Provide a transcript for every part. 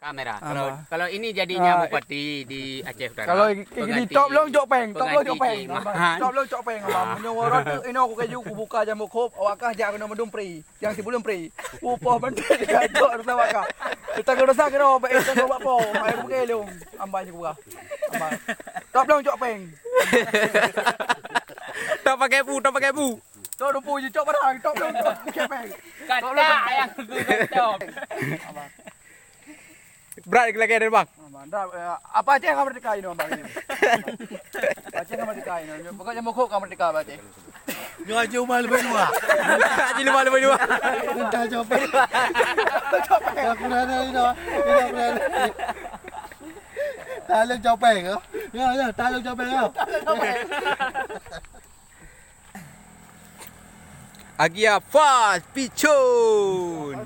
Kamera. Kalau ini jadinya bupati di Aceh Utara. Kalau ini top long jok peng, top long jok peng. Mahan. Top long jok peng abang. Menyawa rata ini aku kaju aku buka jam kop awak kah jangan kena mendung pri. Yang sebelum pri. Upah bentar jok rasa awak kah. Kita kena rasa kena apa kita kena buat apa. Mai buka long. Ambai je buka. Ambai. Top long jok peng. Tak pakai bu. Top rupu je jok barang, top long jok peng. Kata yang top. Berat lagi ada bang. Apa aja yang kamu merdeka ini abang ini? Apa aja yang kamu merdeka ini? Pokoknya mau kok kamu merdeka apa aja? Jangan cuma lebih dua. Haji lebih dua. Entah coba. Aku dah ada ini. Talung copeng ke? Ya, talung copeng ke? Agia fast pichun.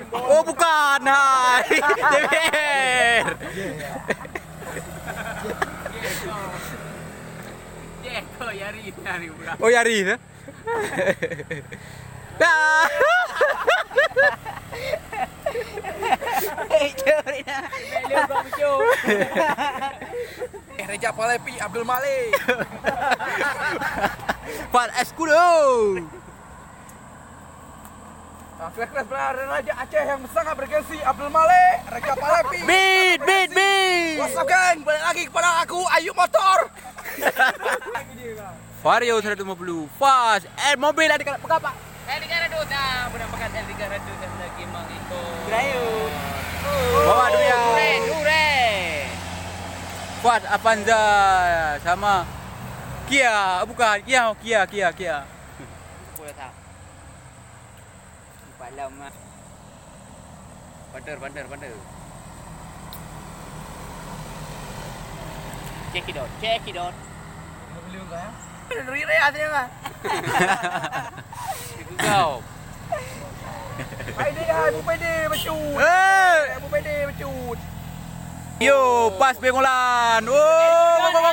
Oh bukan, hai. Deber. Jeko yari pula. Oh yari dah. Dah. Reja Palepi Abdul Malik. Fat Escudo. Kelas Raja Aceh yang sangat bergengsi Abdul Malik, Reja Palepi. Beat. What's up gang? Balik lagi kepada aku Ayub Motor. Vario 150 fast. Mobil ada kat apa? L300 nah, menampakkan L300 yang lagi mengikut. Grayut. Bawa dia. Dure. Fast Avanza sama Kia, bukan Kia. Boleh tak? Palam mak. Bandar. Check it out. Beli enggak ya? Dari reasnya enggak? Kau. Ibu pede bercut. Ibu pede bercut. Yo, pas bengolan. Oh, go.